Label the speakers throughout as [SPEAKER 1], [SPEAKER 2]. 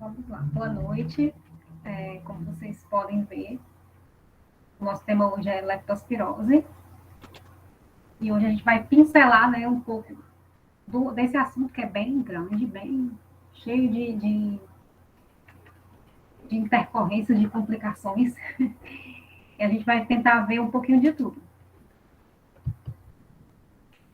[SPEAKER 1] Vamos lá. Boa noite. Como vocês podem ver, o nosso tema hoje é leptospirose. E hoje a gente vai pincelar, né, um pouco desse assunto que é bem grande, bem cheio de intercorrências, de complicações. E a gente vai tentar ver um pouquinho de tudo.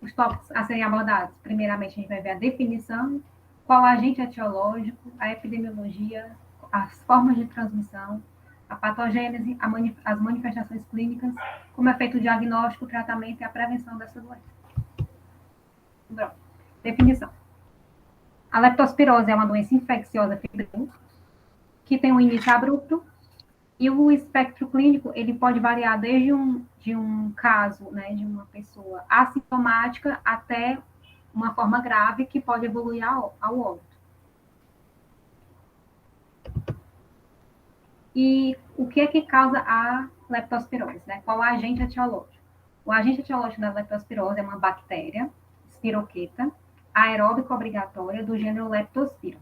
[SPEAKER 1] Os tópicos a serem abordados. Primeiramente, a gente vai ver a definição, qual agente etiológico, a epidemiologia, as formas de transmissão, a patogênese, as manifestações clínicas, como é feito o diagnóstico, o tratamento e a prevenção dessa doença. Pronto. Definição. A leptospirose é uma doença infecciosa febril que tem um início abrupto e o espectro clínico ele pode variar desde um caso, né, de uma pessoa assintomática até uma forma grave que pode evoluir ao óbito. E o que é que causa a leptospirose? Né? Qual é o agente etiológico? O agente etiológico da leptospirose é uma bactéria, Spiroqueta, aeróbica obrigatória do gênero Leptospira.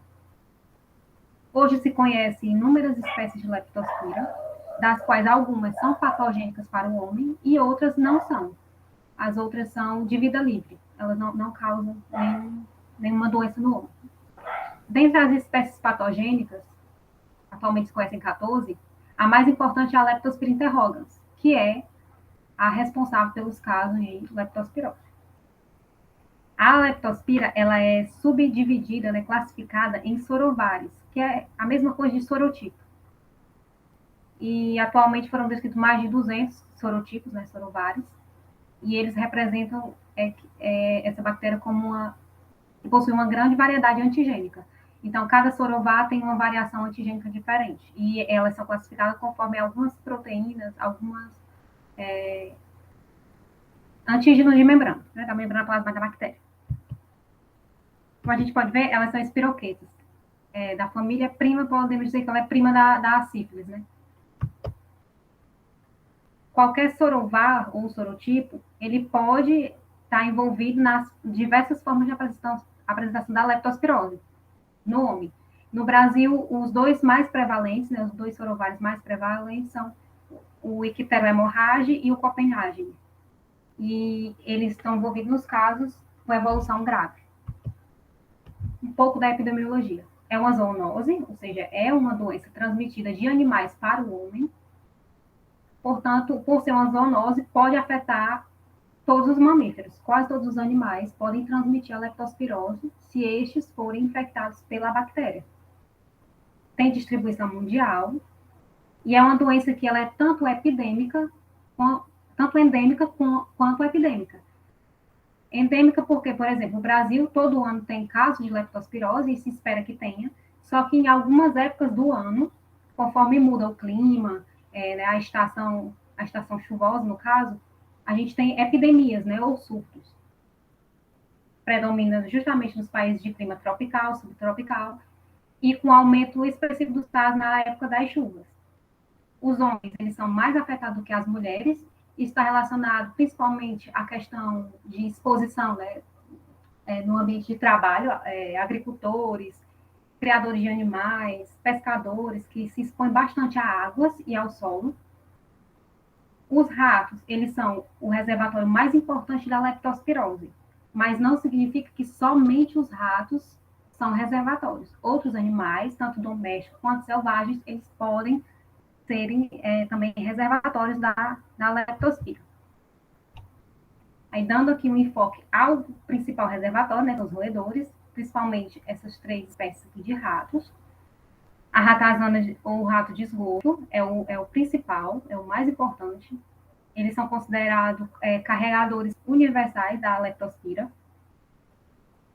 [SPEAKER 1] Hoje se conhece inúmeras espécies de leptospira, das quais algumas são patogênicas para o homem e outras não são. As outras são de vida livre, elas não causam nenhuma doença no homem. Dentre as espécies patogênicas, atualmente se conhecem 14, a mais importante é a Leptospira interrogans, que é a responsável pelos casos de leptospirose. A leptospira ela é subdividida, né, classificada em sorovários, que é a mesma coisa de sorotipo. E atualmente foram descritos mais de 200 sorotipos, né, sorovários, e eles representam essa bactéria como que possui uma grande variedade antigênica. Então, cada sorovar tem uma variação antigênica diferente. E elas são classificadas conforme algumas proteínas, algumas antígenos de membrana, né, da membrana plasmática da bactéria. Como a gente pode ver, elas são espiroquetas. Da família prima, podemos dizer que ela é prima da sífilis, né? Qualquer sorovar ou sorotipo, ele pode estar envolvido nas diversas formas de apresentação da leptospirose no homem. No Brasil, os dois mais prevalentes, né, os dois sorovários mais prevalentes são o ictero hemorrhage e o Copenhagen. E eles estão envolvidos nos casos com evolução grave. Um pouco da epidemiologia. É uma zoonose, ou seja, é uma doença transmitida de animais para o homem. Portanto, por ser uma zoonose, pode afetar todos os mamíferos. Quase todos os animais podem transmitir a leptospirose se estes forem infectados pela bactéria. Tem distribuição mundial e é uma doença que ela é tanto epidêmica, tanto endêmica quanto epidêmica. Endêmica porque, por exemplo, o Brasil todo ano tem casos de leptospirose e se espera que tenha, só que em algumas épocas do ano, conforme muda o clima, né, a estação chuvosa, no caso, a gente tem epidemias, né, ou surtos. Predomina justamente nos países de clima tropical, subtropical, e com aumento expressivo dos casos na época das chuvas. Os homens, eles são mais afetados do que as mulheres, isso está relacionado principalmente à questão de exposição, né, no ambiente de trabalho, agricultores, criadores de animais, pescadores, que se expõem bastante a águas e ao solo. Os ratos, eles são o reservatório mais importante da leptospirose, mas não significa que somente os ratos são reservatórios. Outros animais, tanto domésticos quanto selvagens, eles podem serem também reservatórios da leptospira. Aí, dando aqui um enfoque ao principal reservatório, né, os roedores, principalmente essas 3 espécies aqui de ratos. A ratazana ou rato de esgoto é o principal, é o mais importante. Eles são considerados carregadores universais da leptospira.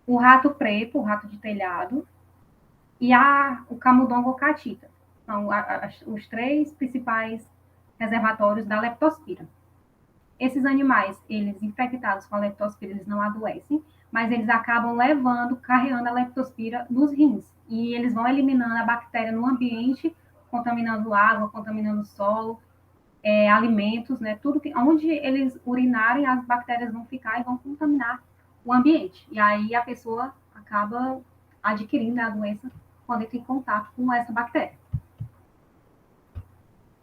[SPEAKER 1] O rato preto, o rato de telhado, e o camundongo catita. São os 3 principais reservatórios da leptospira. Esses animais, eles infectados com a leptospira, eles não adoecem, mas eles acabam carregando a leptospira nos rins. E eles vão eliminando a bactéria no ambiente, contaminando água, contaminando o solo, alimentos, né? Tudo onde eles urinarem, as bactérias vão ficar e vão contaminar o ambiente. E aí a pessoa acaba adquirindo a doença quando entra em contato com essa bactéria.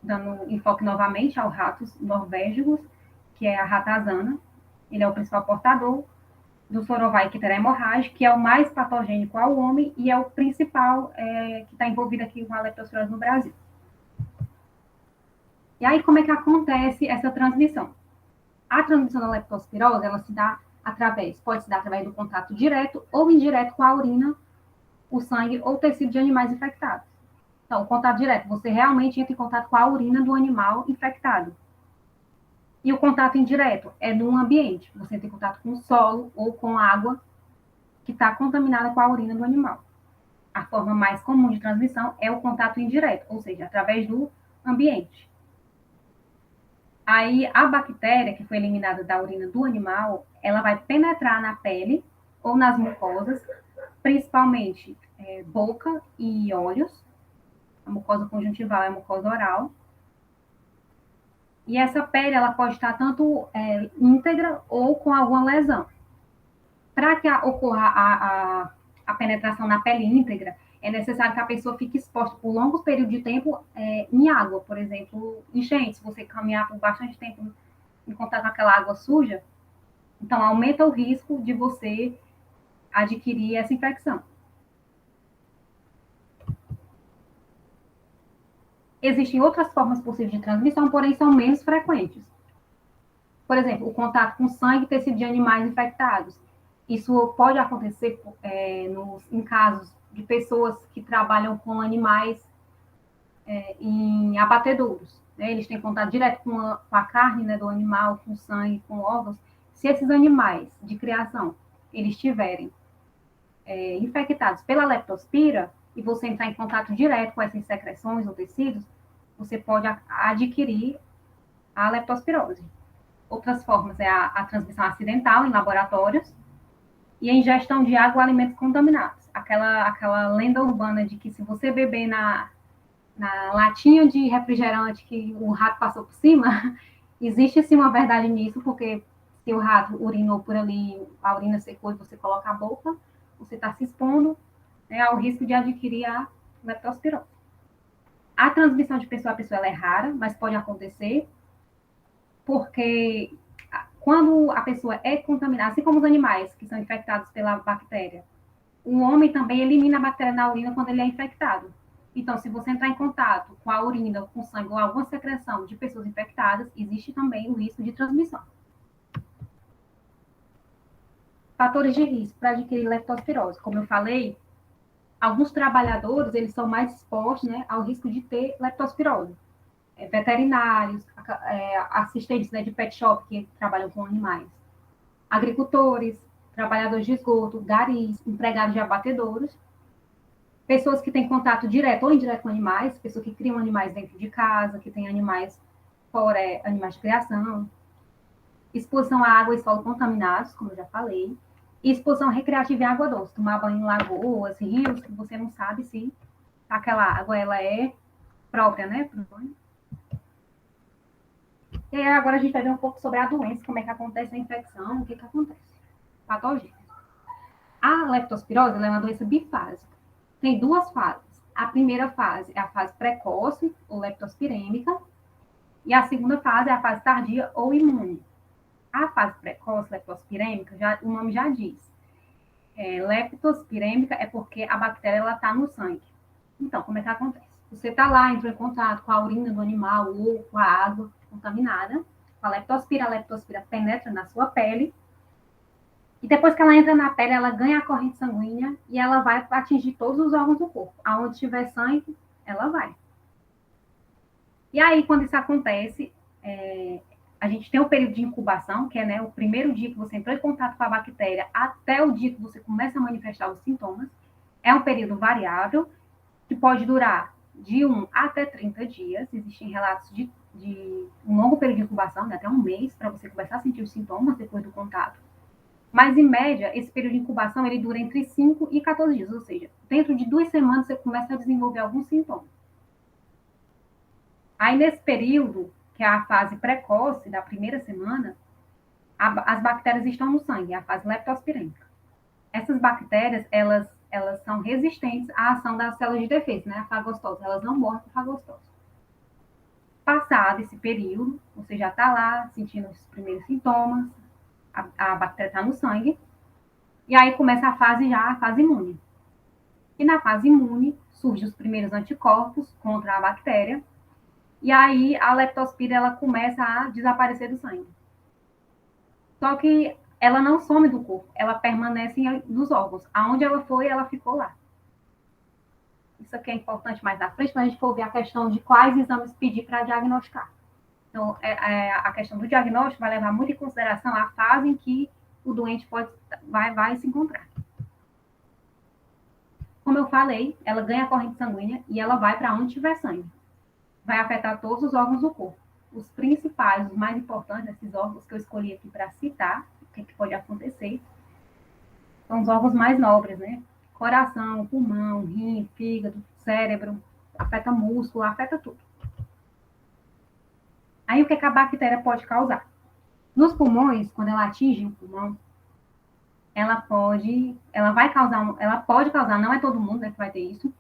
[SPEAKER 1] Dando enfoque novamente aos ratos norvégicos, que é a ratazana. Ele é o principal portador do Sorovaia ictera hemorrágica, que é o mais patogênico ao homem e é o principal que está envolvido aqui com a leptospirose no Brasil. E aí, como é que acontece essa transmissão? A transmissão da leptospirose, ela se dá pode se dar através do contato direto ou indireto com a urina, o sangue ou tecido de animais infectados. Então, o contato direto, você realmente entra em contato com a urina do animal infectado. E o contato indireto é no ambiente. Você entra em contato com o solo ou com a água que está contaminada com a urina do animal. A forma mais comum de transmissão é o contato indireto, ou seja, através do ambiente. Aí, a bactéria que foi eliminada da urina do animal, ela vai penetrar na pele ou nas mucosas, principalmente boca e olhos. A mucosa conjuntival é a mucosa oral. E essa pele, ela pode estar tanto íntegra ou com alguma lesão. Para que ocorra a penetração na pele íntegra, é necessário que a pessoa fique exposta por longos períodos de tempo em água, por exemplo, enchente. Se você caminhar por bastante tempo em contato com aquela água suja, então aumenta o risco de você adquirir essa infecção. Existem outras formas possíveis de transmissão, porém são menos frequentes. Por exemplo, o contato com sangue e tecido de animais infectados. Isso pode acontecer em casos de pessoas que trabalham com animais em abatedouros. Né? Eles têm contato direto com a carne, né, do animal, com sangue, com órgãos. Se esses animais de criação eles estiverem infectados pela leptospira e você entrar em contato direto com essas secreções ou tecidos, você pode adquirir a leptospirose. Outras formas é a transmissão acidental em laboratórios e a ingestão de água ou alimentos contaminados. Aquela lenda urbana de que se você beber na latinha de refrigerante que o rato passou por cima, existe sim uma verdade nisso, porque se o rato urinou por ali, a urina secou e você coloca a boca, você está se expondo ao risco de adquirir a leptospirose. A transmissão de pessoa a pessoa ela é rara, mas pode acontecer, porque quando a pessoa é contaminada, assim como os animais que são infectados pela bactéria, o homem também elimina a bactéria na urina quando ele é infectado. Então, se você entrar em contato com a urina, com sangue ou alguma secreção de pessoas infectadas, existe também o risco de transmissão. Fatores de risco para adquirir leptospirose. Como eu falei, alguns trabalhadores eles são mais expostos, né, ao risco de ter leptospirose. Veterinários, assistentes, né, de pet shop que trabalham com animais, agricultores, trabalhadores de esgoto, garis, empregados de abatedouros, pessoas que têm contato direto ou indireto com animais, pessoas que criam animais dentro de casa, que têm animais fora, animais de criação, exposição a água e solo contaminados, como eu já falei, e exposição recreativa em água doce, tomar banho em lagoas, rios, que você não sabe se aquela água ela é própria, né, para o banho. E aí, agora a gente vai ver um pouco sobre a doença, como é que acontece a infecção, o que acontece. Patogênese. A leptospirose é uma doença bifásica. Tem duas fases. A primeira fase é a fase precoce, ou leptospirêmica, e a segunda fase é a fase tardia ou imune. A fase precoce, leptospirêmica, o nome já diz. Leptospirêmica é porque a bactéria está no sangue. Então, como é que acontece? Você está lá, entrou em contato com a urina do animal ou com a água contaminada, a leptospira penetra na sua pele, e depois que ela entra na pele, ela ganha a corrente sanguínea e ela vai atingir todos os órgãos do corpo. Aonde tiver sangue, ela vai. E aí, quando isso acontece, a gente tem o período de incubação, que é, né, o primeiro dia que você entrou em contato com a bactéria até o dia que você começa a manifestar os sintomas. É um período variável, que pode durar de 1 até 30 dias. Existem relatos de um longo período de incubação, né, até um mês, para você começar a sentir os sintomas depois do contato. Mas, em média, esse período de incubação ele dura entre 5 e 14 dias, ou seja, dentro de 2 semanas você começa a desenvolver alguns sintomas. Aí, nesse período, que é a fase precoce da primeira semana, as bactérias estão no sangue, é a fase leptospirêmica. Essas bactérias, elas elas são resistentes à ação das células de defesa, né? A fagostose, elas não morrem por fagostose. Passado esse período, você já está lá sentindo os primeiros sintomas, a bactéria está no sangue, e aí começa a fase imune. E na fase imune, surgem os primeiros anticorpos contra a bactéria, e aí a leptospira ela começa a desaparecer do sangue. Só que ela não some do corpo, ela permanece nos órgãos. Aonde ela foi, ela ficou lá. Isso aqui é importante mais na frente, quando a gente for ver a questão de quais exames pedir para diagnosticar. Então, a questão do diagnóstico vai levar muito em consideração a fase em que o doente vai se encontrar. Como eu falei, ela ganha a corrente sanguínea e ela vai para onde tiver sangue. Vai afetar todos os órgãos do corpo. Os principais, os mais importantes, esses órgãos que eu escolhi aqui para citar, o que pode acontecer, são os órgãos mais nobres, né? Coração, pulmão, rim, fígado, cérebro, afeta músculo, afeta tudo. Aí o que a bactéria pode causar? Nos pulmões, quando ela atinge o pulmão, ela pode causar, não é todo mundo, né, que vai ter isso,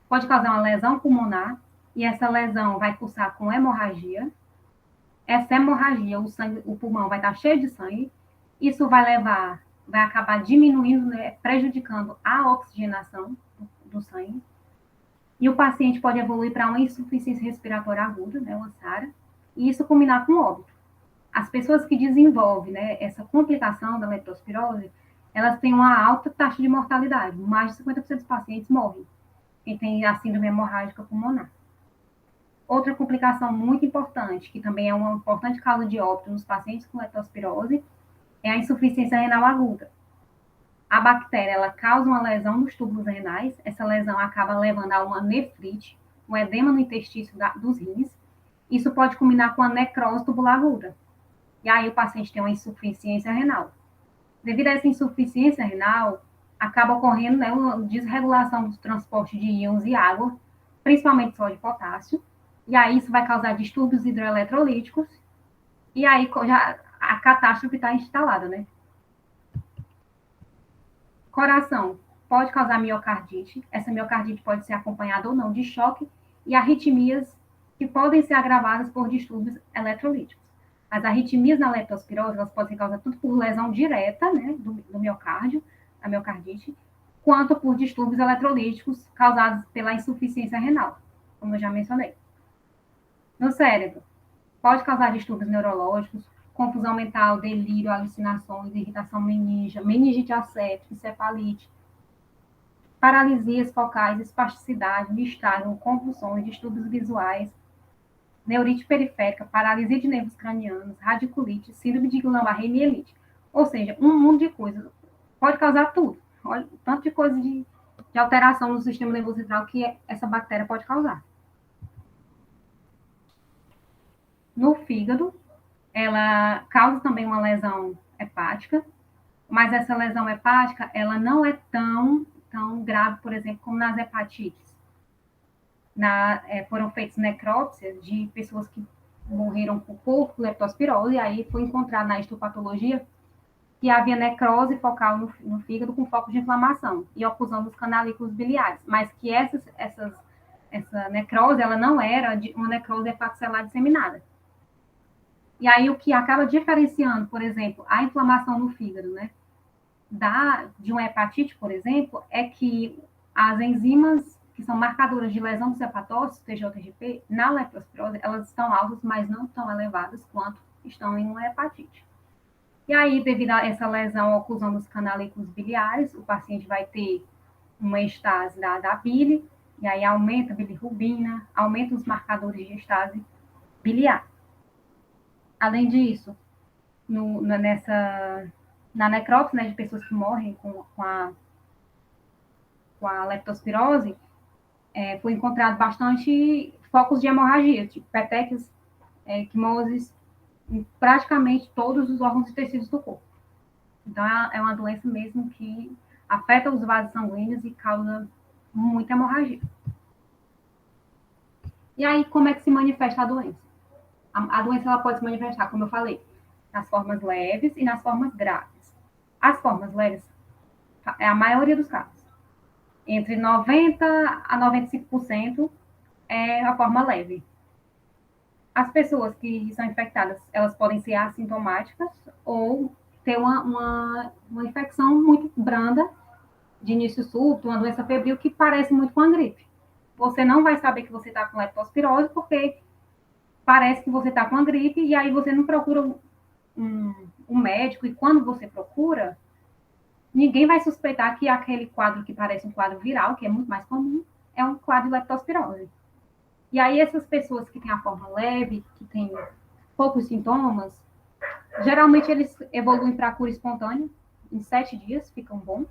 [SPEAKER 1] pode causar uma lesão pulmonar, e essa lesão vai cursar com hemorragia. Essa hemorragia, o pulmão vai estar cheio de sangue, isso vai acabar diminuindo, né, prejudicando a oxigenação do sangue, e o paciente pode evoluir para uma insuficiência respiratória aguda, né, uma SARA, e isso combinar com óbito. As pessoas que desenvolvem, né, essa complicação da leptospirose, elas têm uma alta taxa de mortalidade. Mais de 50% dos pacientes morrem. Quem tem a síndrome hemorrágica pulmonar. Outra complicação muito importante, que também é uma importante causa de óbito nos pacientes com leptospirose, é a insuficiência renal aguda. A bactéria, ela causa uma lesão nos túbulos renais, essa lesão acaba levando a uma nefrite, um edema no intestino dos rins. Isso pode culminar com a necrose tubular aguda. E aí o paciente tem uma insuficiência renal. Devido a essa insuficiência renal, acaba ocorrendo, né, uma desregulação do transporte de íons e água, principalmente sódio e potássio, e aí isso vai causar distúrbios hidroeletrolíticos, e aí já a catástrofe está instalada, né? Coração pode causar miocardite, essa miocardite pode ser acompanhada ou não de choque, e arritmias que podem ser agravadas por distúrbios eletrolíticos. As arritmias na leptospirose, elas podem ser causadas tanto por lesão direta, né, do miocárdio, a miocardite, quanto por distúrbios eletrolíticos causados pela insuficiência renal, como eu já mencionei. No cérebro, pode causar distúrbios neurológicos, confusão mental, delírio, alucinações, irritação meníngea, meningite acética, encefalite, paralisias focais, espasticidade, nistagmo, convulsões, distúrbios visuais, neurite periférica, paralisia de nervos cranianos, radiculite, síndrome de Guillain-Barré e mielite. Ou seja, um mundo de coisas. Pode causar tudo. Olha, tanto de coisa de alteração no sistema nervoso central que essa bactéria pode causar. No fígado, ela causa também uma lesão hepática, mas essa lesão hepática, ela não é tão grave, por exemplo, como nas hepatites. Foram feitas necrópsias de pessoas que morreram por leptospirose, e aí foi encontrado na histopatologia que havia necrose focal no fígado com foco de inflamação e oclusão dos canalículos biliares, mas que essa necrose, ela não era uma necrose hepatocelular disseminada. E aí o que acaba diferenciando, por exemplo, a inflamação no fígado, né, de uma hepatite, por exemplo, é que as enzimas que são marcadoras de lesão dos hepatócitos, TJ-TGP, na leptospirose, elas estão altas, mas não tão elevadas quanto estão em uma hepatite. E aí, devido a essa lesão ou oclusão dos canalículos biliares, o paciente vai ter uma estase da bile, e aí aumenta a bilirrubina, aumenta os marcadores de estase biliar. Além disso, na necrópsia, né, de pessoas que morrem com a leptospirose, foi encontrado bastante focos de hemorragia, tipo petequias, equimoses, em praticamente todos os órgãos e tecidos do corpo. Então, é uma doença mesmo que afeta os vasos sanguíneos e causa muita hemorragia. E aí, como é que se manifesta a doença? A doença ela pode se manifestar, como eu falei, nas formas leves e nas formas graves. As formas leves é a maioria dos casos. Entre 90 a 95% é a forma leve. As pessoas que são infectadas, elas podem ser assintomáticas ou ter uma infecção muito branda, de início súbito, uma doença febril que parece muito com a gripe. Você não vai saber que você está com leptospirose porque parece que você está com a gripe e aí você não procura um médico e quando você procura, ninguém vai suspeitar que aquele quadro que parece um quadro viral, que é muito mais comum, é um quadro de leptospirose. E aí essas pessoas que têm a forma leve, que têm poucos sintomas, geralmente eles evoluem para a cura espontânea, em 7 dias ficam bom.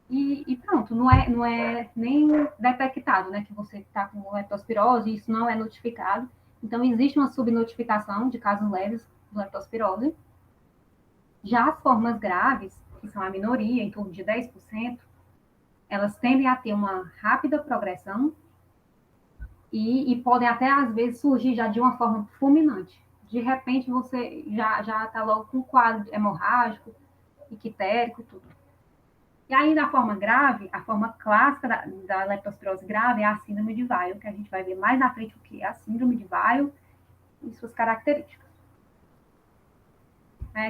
[SPEAKER 1] E pronto, não é nem detectado, né, que você está com leptospirose, isso não é notificado. Então, existe uma subnotificação de casos leves de leptospirose. Já as formas graves, que são a minoria, em torno de 10%, elas tendem a ter uma rápida progressão e podem até, às vezes, surgir já de uma forma fulminante. De repente, você já está logo com quadro hemorrágico, ictérico, tudo. E aí, na forma grave, a forma clássica da leptospirose grave é a síndrome de Weil, que a gente vai ver mais na frente o que é a síndrome de Weil e suas características.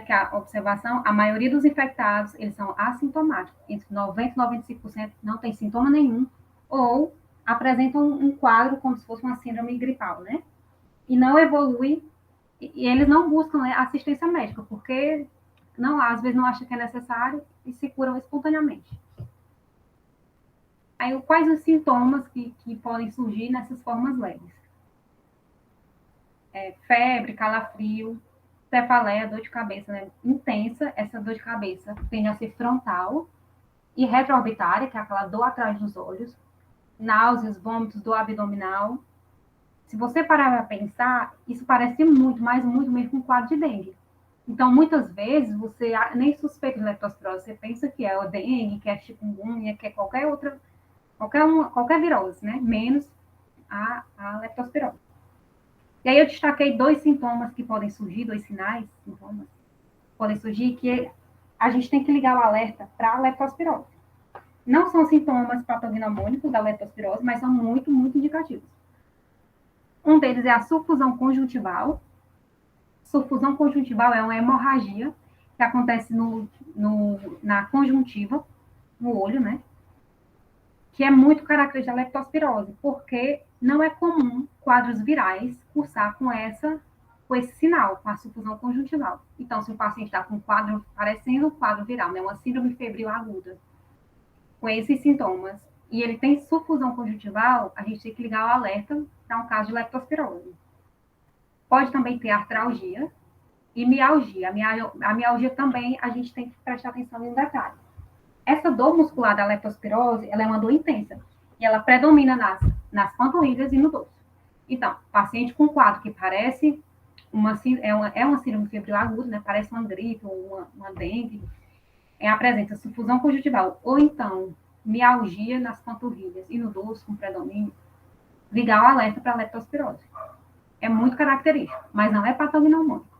[SPEAKER 1] Que a observação, a maioria dos infectados, eles são assintomáticos, entre 90% e 95% não tem sintoma nenhum, ou apresentam um quadro como se fosse uma síndrome gripal, né? E não evolui, e eles não buscam, né, assistência médica, porque não, às vezes não acham que é necessário e se curam espontaneamente. Aí, quais os sintomas que podem surgir nessas formas leves? Febre, calafrio, cefaleia, dor de cabeça, né, intensa. Essa dor de cabeça tende a ser frontal e retroorbitária, que é aquela dor atrás dos olhos, náuseas, vômitos, dor abdominal. Se você parar para pensar, isso parece muito, mas muito mesmo com um quadro de dengue. Então, muitas vezes, você nem suspeita de leptospirose, você pensa que é o dengue, que é chikungunya, que é qualquer virose, né? Menos a leptospirose. E aí eu destaquei 2 sintomas que podem surgir, 2 sinais, sintomas, podem surgir, que a gente tem que ligar o alerta para a leptospirose. Não são sintomas patognomônicos da leptospirose, mas são muito, muito indicativos. Um deles é a sufusão conjuntival. Sufusão conjuntival é uma hemorragia que acontece na conjuntiva, no olho, né? Que é muito característica da leptospirose, porque não é comum quadros virais cursar com esse sinal, com a sufusão conjuntival. Então, se o paciente está com um quadro parecendo um quadro viral, né, uma síndrome febril aguda, com esses sintomas, e ele tem sufusão conjuntival, a gente tem que ligar o alerta para um caso de leptospirose. Pode também ter artralgia e mialgia. A mialgia também a gente tem que prestar atenção em um detalhe. Essa dor muscular da leptospirose, ela é uma dor intensa. E ela predomina nas panturrilhas e no dorso. Então, paciente com quadro que parece uma síndrome febril aguda, né? Parece uma gripe ou uma dengue, apresenta sufusão conjuntival. Ou então, mialgia nas panturrilhas e no dorso com predomínio, ligar o alerta para a leptospirose. É muito característico, mas não é patognomônico.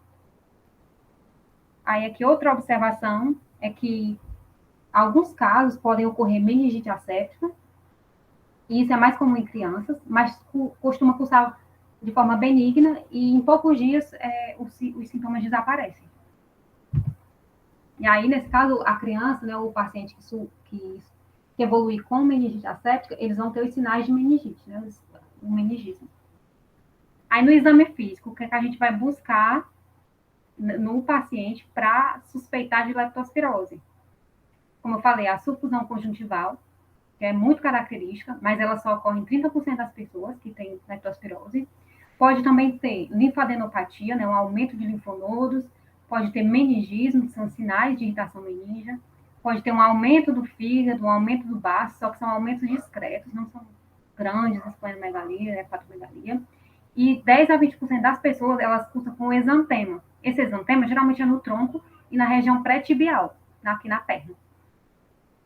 [SPEAKER 1] Aí aqui outra observação é que alguns casos podem ocorrer meningite asséptica, e isso é mais comum em crianças, mas costuma cursar de forma benigna e em poucos dias os sintomas desaparecem. E aí, nesse caso, a criança, né, o paciente que evolui com meningite asséptica, eles vão ter os sinais de meningite, né, o meningismo. Aí, no exame físico, o que, é que a gente vai buscar no paciente para suspeitar de leptospirose? Como eu falei, a sufusão conjuntival, que é muito característica, mas ela só ocorre em 30% das pessoas que têm leptospirose. Pode também ter linfadenopatia, né, um aumento de linfonodos, pode ter meningismo, que são sinais de irritação meníngea, pode ter um aumento do fígado, um aumento do baço, só que são aumentos discretos, não são grandes, esplenomegalia, hepatomegalia. E 10 a 20% das pessoas, elas cursam com exantema. Esse exantema geralmente é no tronco e na região pré-tibial, aqui na perna.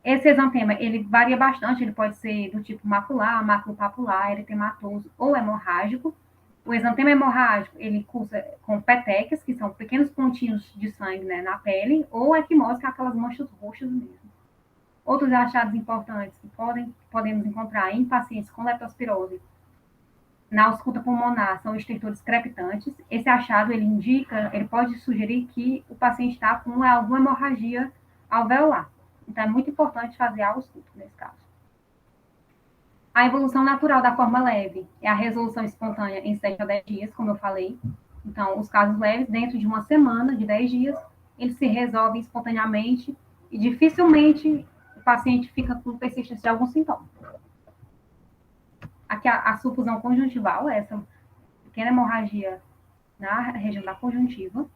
[SPEAKER 1] Esse exantema, ele varia bastante, ele pode ser do tipo macular, maculopapular, eritematoso ou hemorrágico. O exantema hemorrágico, ele cursa com petequias, que são pequenos pontinhos de sangue, né, na pele, ou equimose, que é aquelas manchas roxas mesmo. Outros achados importantes que podemos encontrar em pacientes com leptospirose na ausculta pulmonar são estertores crepitantes. Esse achado, ele pode sugerir que o paciente está com alguma hemorragia alveolar. Então, é muito importante fazer a ausculta nesse caso. A evolução natural da forma leve é a resolução espontânea em 7 a 10 dias, como eu falei. Então, os casos leves, dentro de uma semana, de 10 dias, eles se resolvem espontaneamente e dificilmente o paciente fica com persistência de algum sintoma. Aqui a sufusão conjuntival, essa pequena hemorragia na região da conjuntiva,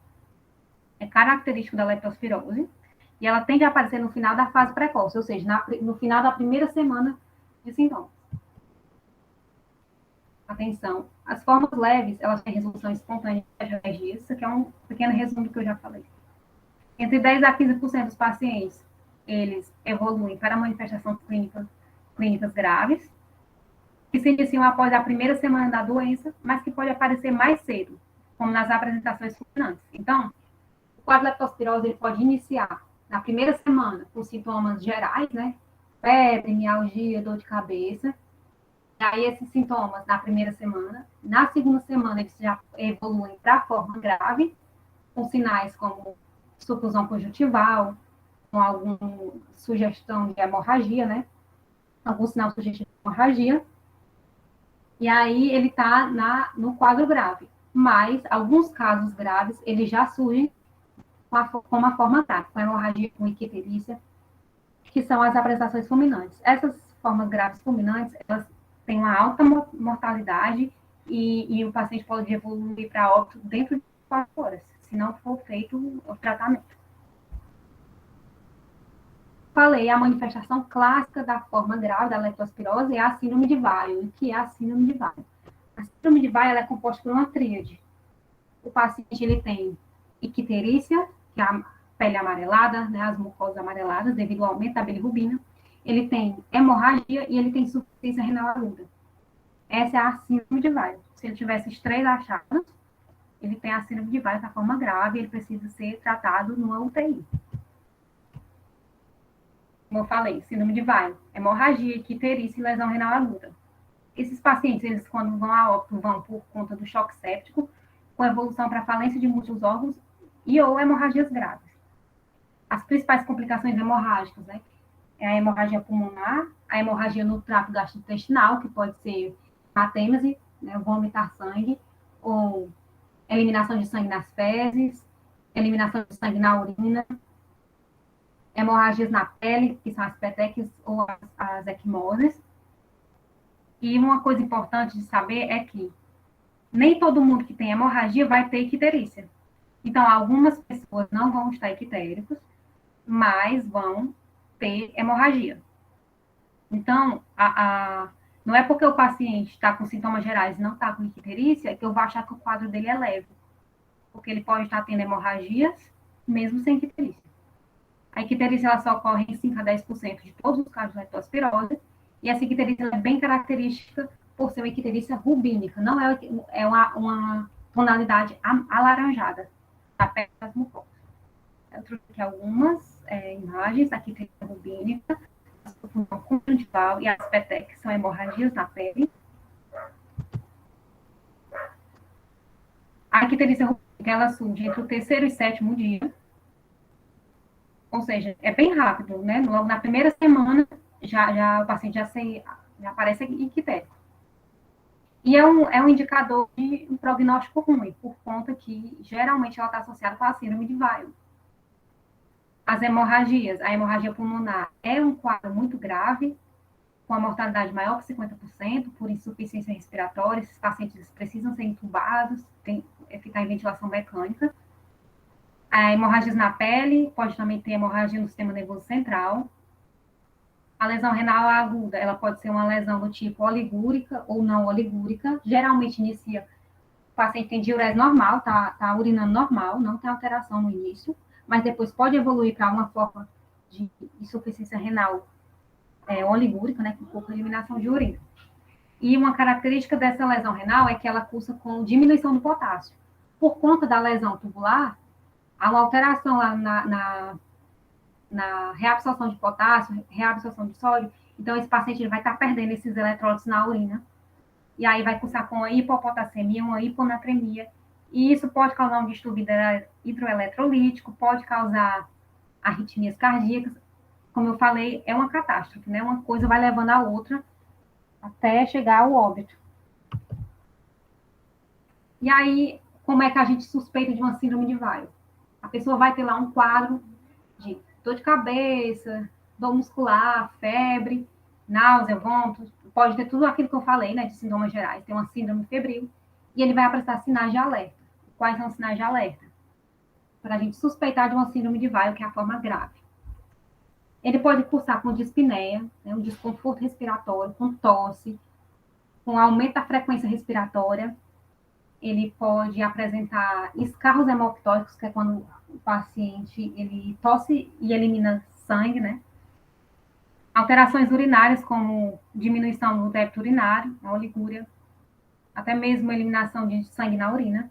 [SPEAKER 1] é característico da leptospirose, e ela tende a aparecer no final da fase precoce, ou seja, no final da primeira semana de sintomas. Atenção, as formas leves, elas têm resolução espontânea de 10 dias, isso aqui é um pequeno resumo do que eu já falei. Entre 10 a 15% dos pacientes, eles evoluem para manifestações clínicas graves, que se iniciam após a primeira semana da doença, mas que pode aparecer mais cedo, como nas apresentações fulminantes. Então, o quadro de leptospirose ele pode iniciar na primeira semana com sintomas gerais, né? Febre, mialgia, dor de cabeça. E aí, esses sintomas na primeira semana. Na segunda semana, eles já evoluem para a forma grave, com sinais como sufusão conjuntival, com alguma sugestão de hemorragia, né? Algum sinal sugestivo de hemorragia. E aí ele está no quadro grave. Mas alguns casos graves, eles já surgem com uma forma grave, com hemorragia, com icterícia, que são as apresentações fulminantes. Essas formas graves fulminantes, elas têm uma alta mortalidade e o paciente pode evoluir para óbito dentro de 4 horas, se não for feito o tratamento. Falei, a manifestação clássica da forma grave da leptospirose é a síndrome de Weill. O que é a síndrome de Weill? A síndrome de Weill é composta por uma tríade. O paciente ele tem icterícia, que é a pele amarelada, né, as mucosas amareladas, devido ao aumento da bilirrubina. Ele tem hemorragia e ele tem insuficiência renal aguda. Essa é a síndrome de Weill. Se ele tiver esses 3 achados, ele tem a síndrome de Weill da forma grave, ele precisa ser tratado numa UTI. Como eu falei, síndrome de Weill, hemorragia, icterícia e lesão renal aguda. Esses pacientes, eles quando vão a óbito, vão por conta do choque séptico, com evolução para falência de múltiplos órgãos e ou hemorragias graves. As principais complicações hemorrágicas, né, é a hemorragia pulmonar, a hemorragia no trato gastrointestinal, que pode ser hematêmese, né, vomitar sangue, ou eliminação de sangue nas fezes, eliminação de sangue na urina, hemorragias na pele, que são as petequias ou as equimoses. E uma coisa importante de saber é que nem todo mundo que tem hemorragia vai ter icterícia. Então, algumas pessoas não vão estar ictéricos, mas vão ter hemorragia. Então, não é porque o paciente está com sintomas gerais e não está com icterícia que eu vou achar que o quadro dele é leve. Porque ele pode estar tendo hemorragias, mesmo sem icterícia. A icterícia ela só ocorre em 5 a 10% de todos os casos de leptospirose, e essa icterícia é bem característica por ser uma icterícia rubínica, não é uma tonalidade alaranjada da pele das mucosas. Eu trouxe aqui algumas imagens, aqui tem a rubínica, a sufusão conjuntival e as petequias, são hemorragias na pele. A icterícia rubínica, ela surge entre o 3º e 7º dia, ou seja, é bem rápido, né? Logo na primeira semana, o paciente já aparece ictérico. E é um indicador de um prognóstico ruim, por conta que, geralmente, ela está associada com a síndrome de Weill. As hemorragias, a hemorragia pulmonar é um quadro muito grave, com a mortalidade maior que 50%, por insuficiência respiratória. Esses pacientes precisam ser entubados, ficar em ventilação mecânica. A hemorragias na pele, pode também ter hemorragia no sistema nervoso central. A lesão renal aguda, ela pode ser uma lesão do tipo oligúrica ou não oligúrica. Geralmente inicia, o paciente tem diurese normal, tá urinando normal, não tem alteração no início, mas depois pode evoluir para uma forma de insuficiência renal oligúrica, né, com pouca eliminação de urina. E uma característica dessa lesão renal é que ela cursa com diminuição do potássio. Por conta da lesão tubular, há uma alteração lá na reabsorção de potássio, reabsorção de sódio, então esse paciente ele vai estar perdendo esses eletrólitos na urina, e aí vai cursar com uma hipopotassemia, uma hiponatremia, e isso pode causar um distúrbio hidroeletrolítico, pode causar arritmias cardíacas, como eu falei, é uma catástrofe, né? Uma coisa vai levando a outra até chegar ao óbito. E aí, como é que a gente suspeita de uma síndrome de Weil? A pessoa vai ter lá um quadro de dor de cabeça, dor muscular, febre, náusea, vômito, pode ter tudo aquilo que eu falei, né, de sintomas gerais. Tem uma síndrome febril e ele vai apresentar sinais de alerta. Quais são os sinais de alerta? Para a gente suspeitar de uma síndrome de Weil, que é a forma grave. Ele pode cursar com dispneia, né, um desconforto respiratório, com tosse, com aumento da frequência respiratória. Ele pode apresentar escarros hemoptóticos, que é quando o paciente ele tosse e elimina sangue, né? Alterações urinárias, como diminuição do débito urinário, a oligúria, até mesmo eliminação de sangue na urina.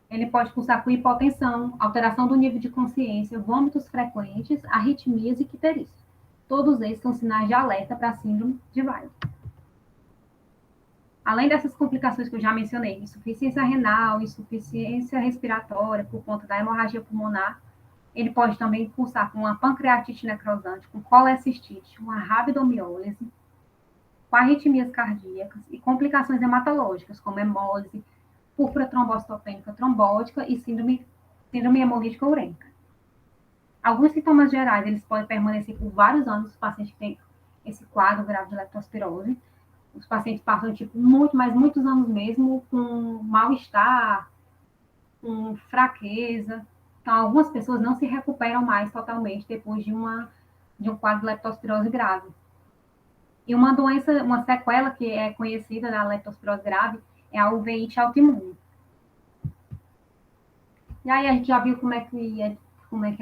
[SPEAKER 1] Ele pode cursar com hipotensão, alteração do nível de consciência, vômitos frequentes, arritmias e icterícia. Todos esses são sinais de alerta para a síndrome de Weil. Além dessas complicações que eu já mencionei, insuficiência renal, insuficiência respiratória por conta da hemorragia pulmonar, ele pode também cursar com uma pancreatite necrosante, com colecistite, uma rabdomiólise, com arritmias cardíacas e complicações hematológicas, como hemólise, púrpura trombocitopênica trombótica e síndrome hemolítica urêmica. Alguns sintomas gerais, eles podem permanecer por vários anos, o paciente tem esse quadro grave de leptospirose. Os pacientes passam, tipo, muitos anos mesmo com mal-estar, com fraqueza. Então, algumas pessoas não se recuperam mais totalmente depois de um quadro de leptospirose grave. E uma doença, uma sequela que é conhecida da leptospirose grave é a uveíte autoimune. E aí a gente já viu como é que é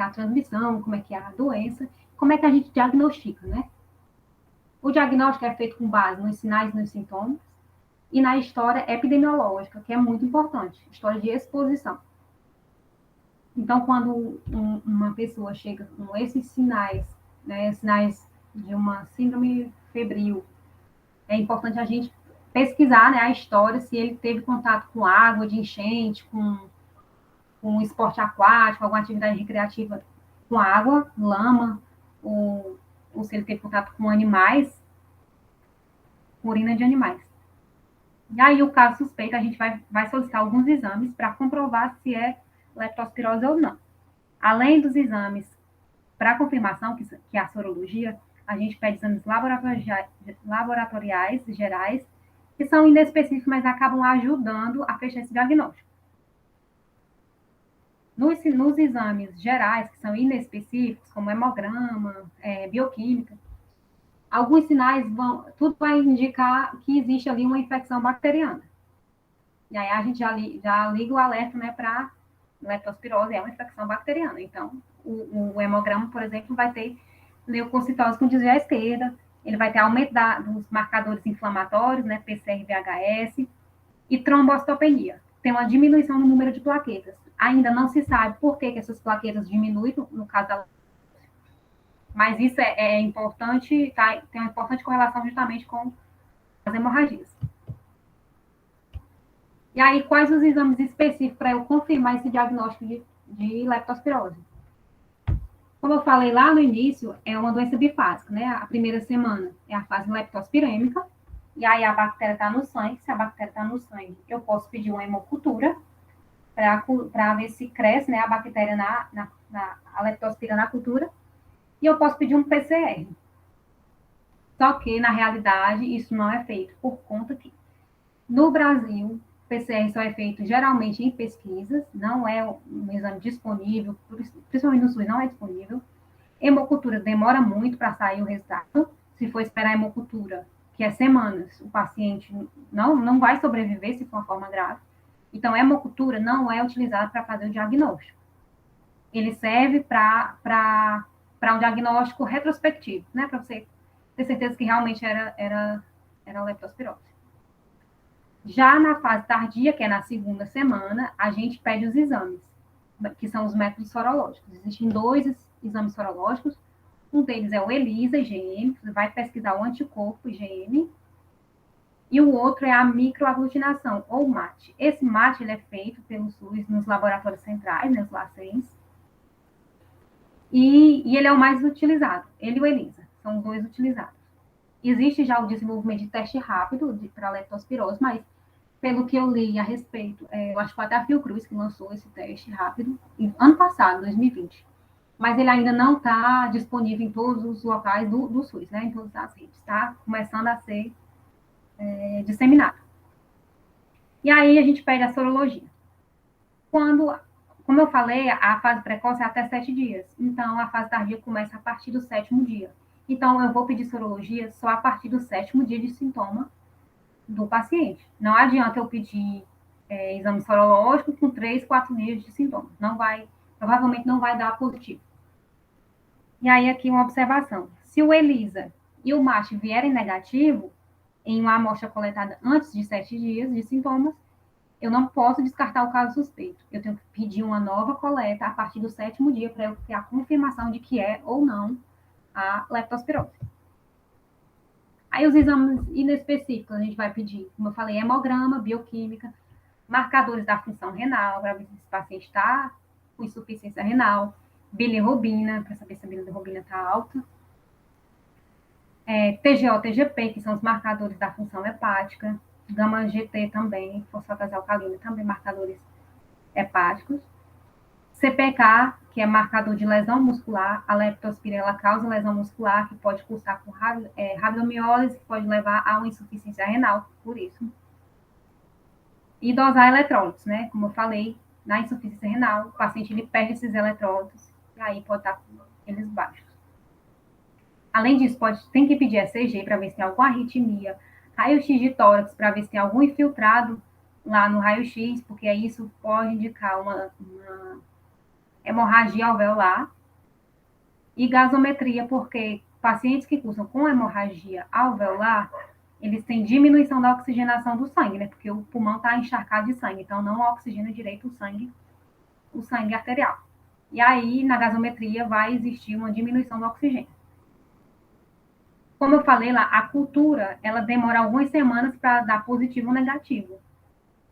[SPEAKER 1] a transmissão, como é que é a doença, como é que a gente diagnostica, né? O diagnóstico é feito com base nos sinais e nos sintomas e na história epidemiológica, que é muito importante, história de exposição. Então, quando uma pessoa chega com esses sinais, né, sinais de uma síndrome febril, é importante a gente pesquisar, né, a história, se ele teve contato com água de enchente, com esporte aquático, alguma atividade recreativa com água, lama, ou se ele teve contato com animais, com urina de animais. E aí, o caso suspeito, a gente vai solicitar alguns exames para comprovar se é leptospirose ou não. Além dos exames para confirmação, que é a sorologia, a gente pede exames laboratoriais gerais, que são inespecíficos, mas acabam ajudando a fechar esse diagnóstico. Nos exames gerais, que são inespecíficos, como hemograma, bioquímica, alguns sinais tudo vai indicar que existe ali uma infecção bacteriana. E aí a gente já liga o alerta, né, para leptospirose, é uma infecção bacteriana. Então, o hemograma, por exemplo, vai ter leucocitose com desvio à esquerda, ele vai ter aumento dos marcadores inflamatórios, né, PCR, VHS, e trombocitopenia. Tem uma diminuição no número de plaquetas. Ainda não se sabe por que essas plaquetas diminuem, no caso da... Mas isso é importante, tá? Tem uma importante correlação justamente com as hemorragias. E aí, quais os exames específicos para eu confirmar esse diagnóstico de leptospirose? Como eu falei lá no início, é uma doença bifásica, né? A primeira semana é a fase leptospirêmica, e aí a bactéria está no sangue. Se a bactéria está no sangue, eu posso pedir uma hemocultura para ver se cresce, né, a bactéria a leptospira na cultura, e eu posso pedir um PCR. Só que, na realidade, isso não é feito por conta que, no Brasil, PCR só é feito geralmente em pesquisas, não é um exame disponível, principalmente no SUS não é disponível. Hemocultura demora muito para sair o resultado. Se for esperar a hemocultura, que é semanas, o paciente não vai sobreviver se for uma forma grave. Então, a hemocultura não é utilizada para fazer o diagnóstico. Ele serve para um diagnóstico retrospectivo, né? Para você ter certeza que realmente era leptospirose. Já na fase tardia, que é na segunda semana, a gente pede os exames. que são os métodos sorológicos. Existem 2 exames sorológicos, um deles é o ELISA IgM, você vai pesquisar o anticorpo IgM, e o outro é a microaglutinação, ou MAT. Esse MAT ele é feito pelo SUS nos laboratórios centrais, nos LACENS, e ele é o mais utilizado, ele e o ELISA, são os 2 utilizados. Existe já o desenvolvimento de teste rápido para leptospirose, mas pelo que eu li a respeito, eu acho que foi até a Fiocruz que lançou esse teste rápido, ano passado, 2020. Mas ele ainda não está disponível em todos os locais do SUS, né, em todas as redes. Está começando a ser disseminado. E aí a gente pede a sorologia. Como eu falei, a fase precoce é até 7 dias. Então, a fase tardia começa a partir do 7º dia. Então, eu vou pedir sorologia só a partir do 7º dia de sintoma do paciente. Não adianta eu pedir exame sorológico com 3, 4 dias de sintomas. Provavelmente não vai dar positivo. E aí, aqui uma observação. Se o ELISA e o MASH vierem negativo, em uma amostra coletada antes de 7 dias de sintomas, eu não posso descartar o caso suspeito. Eu tenho que pedir uma nova coleta a partir do 7º dia para eu ter a confirmação de que é ou não a leptospirose. Aí os exames inespecíficos a gente vai pedir, como eu falei, hemograma, bioquímica, marcadores da função renal, para ver se esse paciente está com insuficiência renal, bilirrubina, para saber se a bilirrubina está alta, TGO, TGP, que são os marcadores da função hepática, gama-GT também, fosfatase alcalina, também marcadores hepáticos, CPK, que é marcador de lesão muscular, a leptospira causa lesão muscular, que pode cursar com rabdomiólise, que pode levar a uma insuficiência renal, por isso. E dosar eletrólitos, né? Como eu falei, na insuficiência renal, o paciente ele perde esses eletrólitos, e aí pode estar com eles baixos. Além disso, tem que pedir ECG para ver se tem alguma arritmia, raio-x de tórax para ver se tem algum infiltrado lá no raio-x, porque isso pode indicar uma hemorragia alveolar, e gasometria, porque pacientes que cursam com hemorragia alveolar, eles têm diminuição da oxigenação do sangue, né? Porque o pulmão está encharcado de sangue, então não oxigena direito o sangue arterial. E aí, na gasometria, vai existir uma diminuição do oxigênio. Como eu falei lá, a cultura, ela demora algumas semanas para dar positivo ou negativo.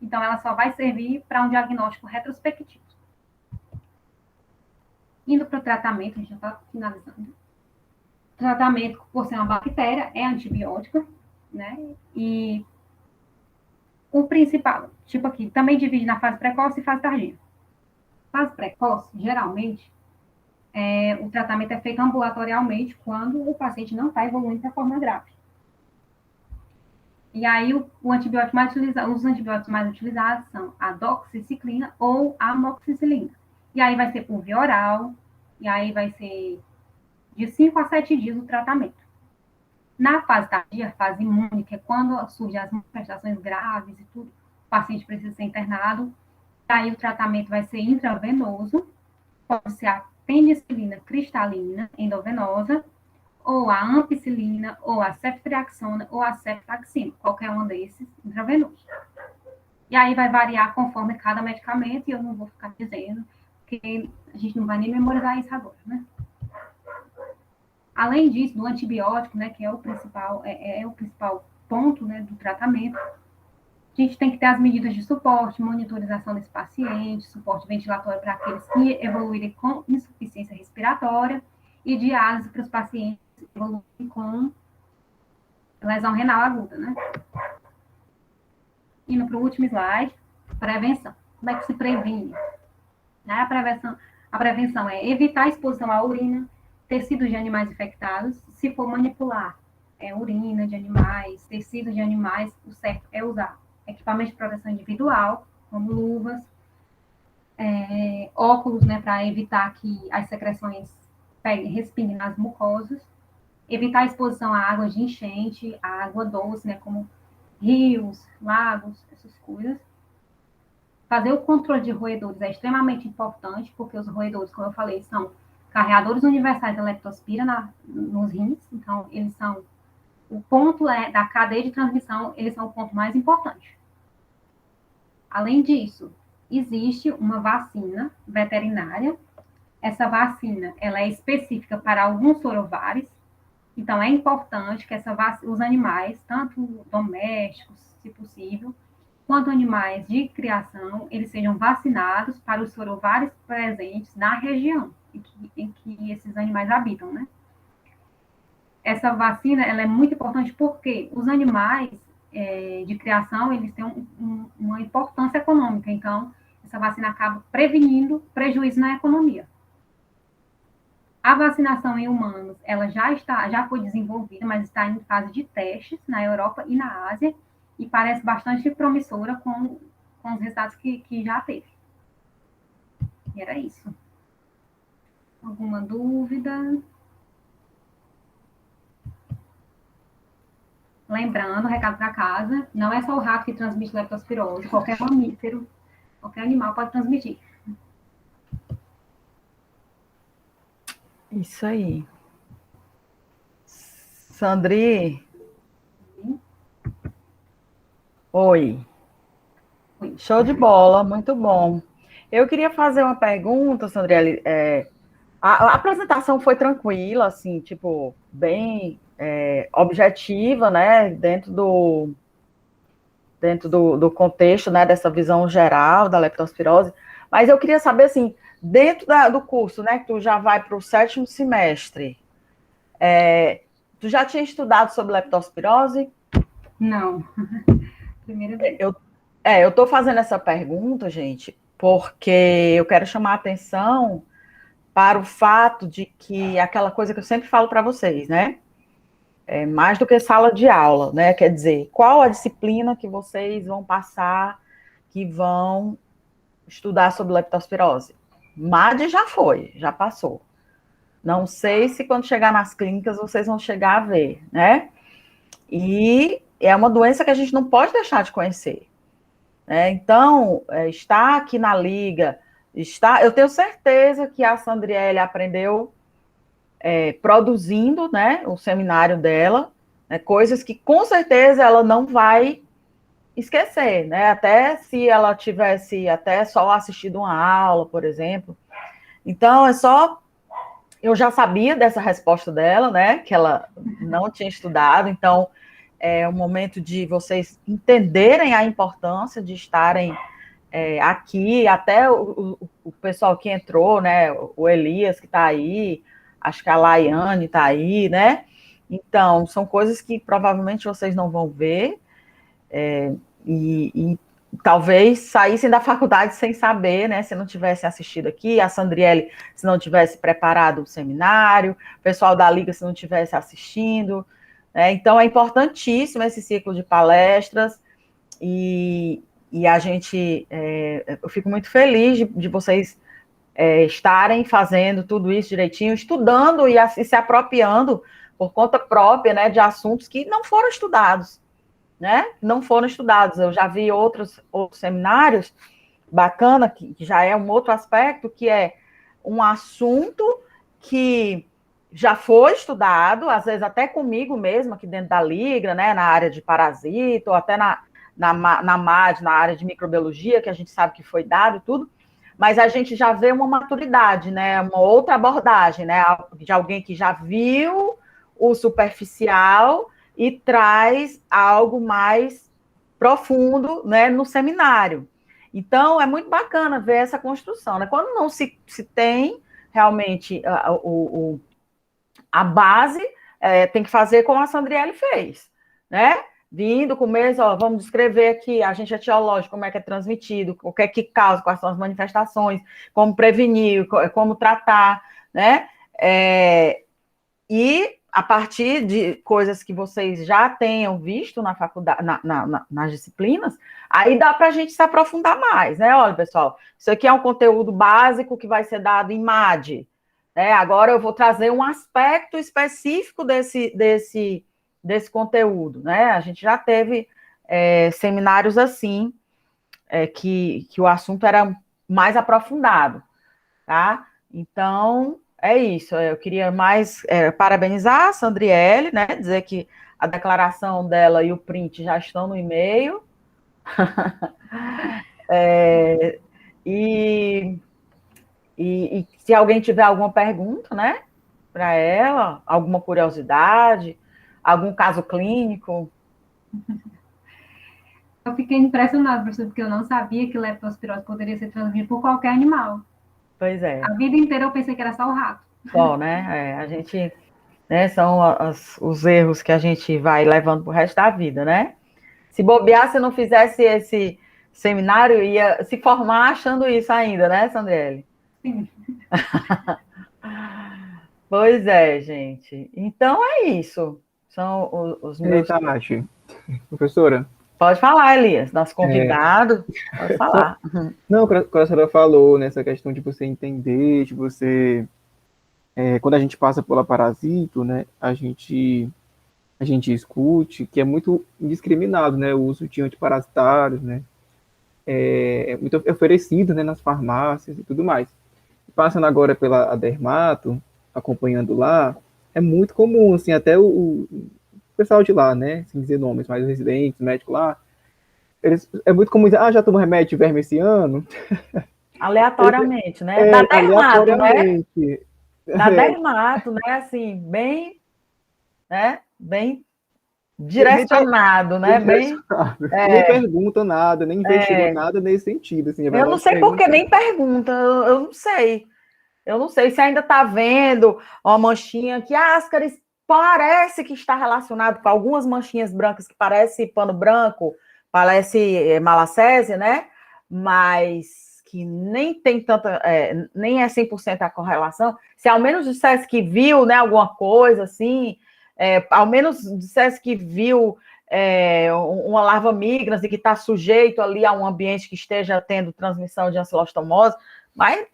[SPEAKER 1] Então, ela só vai servir para um diagnóstico retrospectivo. Indo para o tratamento, a gente já está finalizando. O tratamento, por ser uma bactéria, é antibiótico, né? E o principal, tipo aqui, também divide na fase precoce e fase tardia. Fase precoce, geralmente, o tratamento é feito ambulatorialmente quando o paciente não está evoluindo para forma grave. E aí, o antibiótico mais utilizado, os antibióticos mais utilizados são a doxiciclina ou a amoxicilina. E aí vai ser por via oral, e aí vai ser de 5 a 7 dias o tratamento. Na fase tardia, fase imune, que é quando surgem as manifestações graves e tudo, o paciente precisa ser internado, e aí o tratamento vai ser intravenoso, pode ser a penicilina cristalina endovenosa, ou a ampicilina, ou a ceftriaxona, ou a ceftaxina, qualquer um desses intravenoso. E aí vai variar conforme cada medicamento, e eu não vou ficar dizendo, porque a gente não vai nem memorizar isso agora, né? Além disso, do antibiótico, né, que é o principal ponto, né, do tratamento, a gente tem que ter as medidas de suporte, monitorização desse paciente, suporte ventilatório para aqueles que evoluírem com insuficiência respiratória e diálise para os pacientes que evoluem com lesão renal aguda, né? Indo para o último slide, prevenção. Como é que se previne? Né? A prevenção é evitar a exposição à urina, tecidos de animais infectados, se for manipular urina de animais, tecidos de animais, o certo é usar equipamento de proteção individual, como luvas, óculos, né, para evitar que as secreções respinguem nas mucosas, evitar a exposição a água de enchente, a água doce, né, como rios, lagos, essas coisas. Fazer o controle de roedores é extremamente importante, porque os roedores, como eu falei, são carreadores universais da leptospira nos rins, então eles são o ponto da cadeia de transmissão, eles são o ponto mais importante. Além disso, existe uma vacina veterinária. Essa vacina, ela é específica para alguns sorovares, então é importante que os animais, tanto domésticos, se possível, quanto animais de criação, eles sejam vacinados para os sorovares presentes na região em que esses animais habitam, né? Essa vacina, ela é muito importante porque os animais de criação, eles têm uma importância econômica, então essa vacina acaba prevenindo prejuízo na economia. A vacinação em humanos, ela já foi desenvolvida, mas está em fase de testes na Europa e na Ásia, e parece bastante promissora com os resultados que já teve. E era isso. Alguma dúvida? Lembrando, recado para casa, não é só o rato que transmite leptospirose, qualquer mamífero, qualquer animal pode transmitir.
[SPEAKER 2] Isso aí. Sandri?
[SPEAKER 1] Sim.
[SPEAKER 2] Oi.
[SPEAKER 1] Oi.
[SPEAKER 2] Show de bola, muito bom. Eu queria fazer uma pergunta, Sandriele. A apresentação foi tranquila, assim, tipo, bem objetiva, né? Dentro do contexto, né? Dessa visão geral da leptospirose. Mas eu queria saber, assim, dentro do curso, né? Que tu já vai para o 7º semestre, tu já tinha estudado sobre leptospirose?
[SPEAKER 1] Não. Primeira vez.
[SPEAKER 2] Eu estou fazendo essa pergunta, gente, porque eu quero chamar a atenção para o fato de que aquela coisa que eu sempre falo para vocês, né? É mais do que sala de aula, né? Quer dizer, qual a disciplina que vocês vão passar, que vão estudar sobre leptospirose? MAD já foi, já passou. Não sei se quando chegar nas clínicas vocês vão chegar a ver, né? E é uma doença que a gente não pode deixar de conhecer. Então, está aqui na liga, eu tenho certeza que a Sandriele aprendeu produzindo, né, o seminário dela, né, coisas que com certeza ela não vai esquecer, né, até se ela tivesse até só assistido uma aula, por exemplo. Então, eu já sabia dessa resposta dela, né, que ela não tinha estudado, então é o momento de vocês entenderem a importância de estarem aqui, até o pessoal que entrou, né, o Elias que está aí, acho que a Laiane está aí, né? Então, são coisas que provavelmente vocês não vão ver, e talvez saíssem da faculdade sem saber, né? Se não tivesse assistido aqui, a Sandriele, se não tivesse preparado o seminário, o pessoal da Liga, se não tivesse assistindo, né? Então, é importantíssimo esse ciclo de palestras, e a gente, eu fico muito feliz de vocês estarem fazendo tudo isso direitinho, estudando e se apropriando por conta própria, né, de assuntos que não foram estudados, né? Não foram estudados. Eu já vi outros seminários bacana, que já é um outro aspecto, que é um assunto que já foi estudado, às vezes até comigo mesmo, aqui dentro da Liga, né, na área de parasita, ou até na MAD, na área de microbiologia, que a gente sabe que foi dado e tudo, mas a gente já vê uma maturidade, né, uma outra abordagem, né, de alguém que já viu o superficial e traz algo mais profundo, né, no seminário. Então, é muito bacana ver essa construção, né? Quando não se tem realmente a base, tem que fazer como a Sandriele fez, né? Vindo, começo, vamos descrever aqui agente etiológico, como é que é transmitido, o que é que causa, quais são as manifestações, como prevenir, como tratar, né? E a partir de coisas que vocês já tenham visto na faculdade, nas disciplinas, aí dá para a gente se aprofundar mais, né? Olha, pessoal, isso aqui é um conteúdo básico que vai ser dado em MAD. Agora eu vou trazer um aspecto específico desse conteúdo, né? A gente já teve seminários assim, que o assunto era mais aprofundado, tá? Então, é isso. Eu queria mais parabenizar a Sandriele, né? Dizer que a declaração dela e o print já estão no e-mail. E, e se alguém tiver alguma pergunta, né, para ela, alguma curiosidade, algum caso clínico.
[SPEAKER 1] Eu fiquei impressionada, professor, porque eu não sabia que leptospirose poderia ser transmitida por qualquer animal.
[SPEAKER 2] Pois é.
[SPEAKER 1] A vida inteira eu pensei que era só o rato.
[SPEAKER 2] Só, né? A gente, né, são os erros que a gente vai levando pro resto da vida, né? Se bobear, se não fizesse esse seminário, ia se formar achando isso ainda, né, Sandriele?
[SPEAKER 1] Sim.
[SPEAKER 2] Pois é, gente. Então é isso. São os meus.
[SPEAKER 3] Eita, Nath, professora.
[SPEAKER 2] Pode falar, Elias, nosso convidado. Pode falar.
[SPEAKER 3] Não, quando a senhora falou nessa questão de você entender, de você. Quando a gente passa pela parasito, né, a gente escute que é muito indiscriminado, né, o uso de antiparasitários, né, é muito oferecido, né, nas farmácias e tudo mais. Passando agora pela Dermato, acompanhando lá, é muito comum, assim, até o pessoal de lá, né, sem dizer nomes, mas os residentes, médicos lá, é muito comum dizer, já tomou remédio de verme esse ano?
[SPEAKER 2] Aleatoriamente, né? Da dermato, né?
[SPEAKER 3] Aleatoriamente.
[SPEAKER 2] Da dermato, né? Assim, bem, né? Bem direcionado, né? Bem,
[SPEAKER 3] nem pergunta nada, nem investigou nada nesse sentido. Assim, vai
[SPEAKER 2] eu
[SPEAKER 3] logo
[SPEAKER 2] não sei por que
[SPEAKER 3] perguntar.
[SPEAKER 2] nem pergunta, eu não sei. Eu não sei se ainda está vendo uma manchinha que Ascaris parece que está relacionado com algumas manchinhas brancas que parece pano branco, parece malacésia, né? Mas que nem tem tanta, nem é 100% a correlação. Se ao menos dissesse que viu, né, alguma coisa assim, ao menos dissesse que viu uma larva migras e que está sujeito ali a um ambiente que esteja tendo transmissão de ancilostomose, mas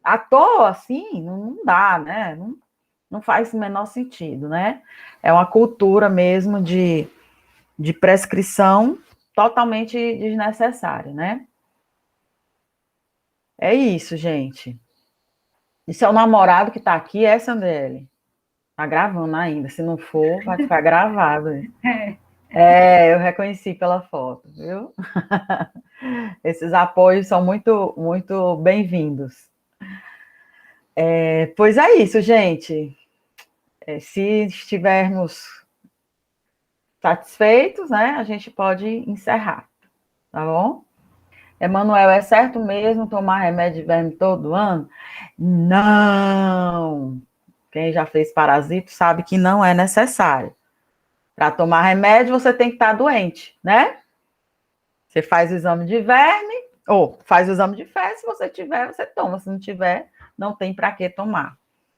[SPEAKER 2] à toa, assim, não dá, né? Não faz o menor sentido, né? É uma cultura mesmo de prescrição totalmente desnecessária, né? É isso, gente. Isso é o namorado que tá aqui, Sandrele? Tá gravando ainda. Se não for, vai ficar gravado. Eu reconheci pela foto, viu? Esses apoios são muito, muito bem-vindos. Pois é isso, gente. Se estivermos satisfeitos, né, a gente pode encerrar, tá bom? Emanuel, é certo mesmo tomar remédio de verme todo ano? Não! Quem já fez parasito sabe que não é necessário. Para tomar remédio, você tem que estar doente, né? Você faz o exame de verme, ou faz o exame de fezes, se você tiver, você toma. Se não tiver, não tem para que tomar.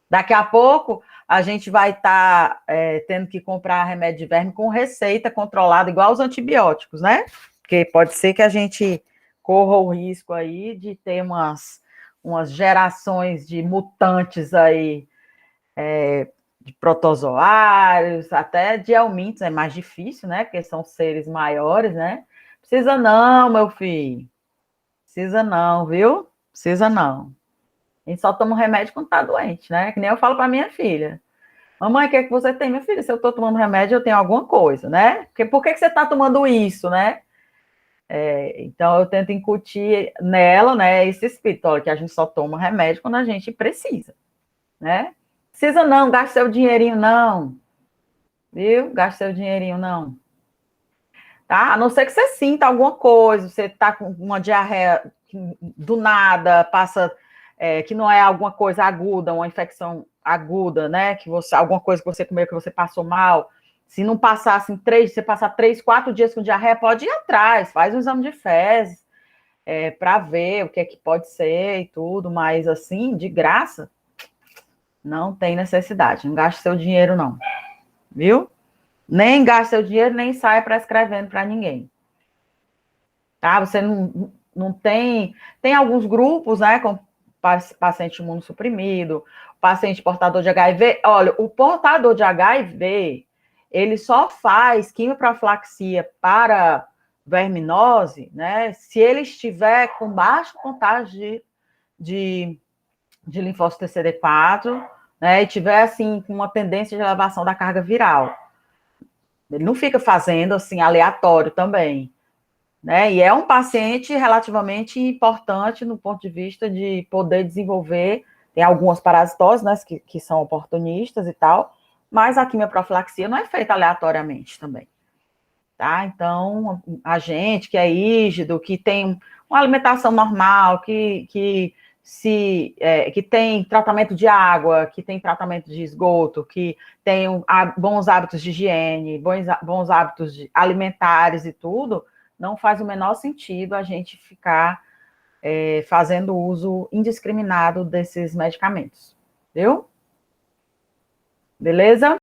[SPEAKER 2] Daqui a pouco, a gente vai estar tendo que comprar remédio de verme com receita controlada, igual os antibióticos, né? Porque pode ser que a gente corra o risco aí de ter umas gerações de mutantes aí, de protozoários, até de helmintos, é mais difícil, né? Porque são seres maiores, né? Precisa não, meu filho. Precisa não, viu? Precisa não. A gente só toma um remédio quando tá doente, né? Que nem eu falo para minha filha. Mamãe, o que é que você tem, minha filha? Se eu tô tomando remédio, eu tenho alguma coisa, né? Porque por que você tá tomando isso, né? Então, eu tento incutir nela, né, esse espírito, olha, que a gente só toma remédio quando a gente precisa, né? Precisa não, gaste seu dinheirinho não, viu? Gaste seu dinheirinho não. Tá? A não ser que você sinta alguma coisa, você tá com uma diarreia do nada, passa, que não é alguma coisa aguda, uma infecção aguda, né? Que você, alguma coisa que você comeu que você passou mal. Se não passar assim, você passar 3, 4 dias com diarreia, pode ir atrás, faz um exame de fezes, para ver o que é que pode ser e tudo, mas assim, de graça, não tem necessidade. Não gaste seu dinheiro, não. Viu? Nem gaste seu dinheiro, nem saia prescrevendo para ninguém. Tá? Você não tem. Tem alguns grupos, né? Com paciente imunossuprimido, paciente portador de HIV. Olha, o portador de HIV, ele só faz quimioprofilaxia para verminose, né? Se ele estiver com baixo contágio de linfócito TCD4, né? E tiver, assim, com uma tendência de elevação da carga viral. Ele não fica fazendo, assim, aleatório também. né? E é um paciente relativamente importante no ponto de vista de poder desenvolver, tem algumas parasitoses, né, que são oportunistas e tal, mas a quimioprofilaxia não é feita aleatoriamente também, tá? Então, a gente que é rígido, que tem uma alimentação normal, que tem tratamento de água, que tem tratamento de esgoto, que tem bons hábitos de higiene, bons hábitos alimentares e tudo, não faz o menor sentido a gente ficar fazendo uso indiscriminado desses medicamentos, viu? Beleza?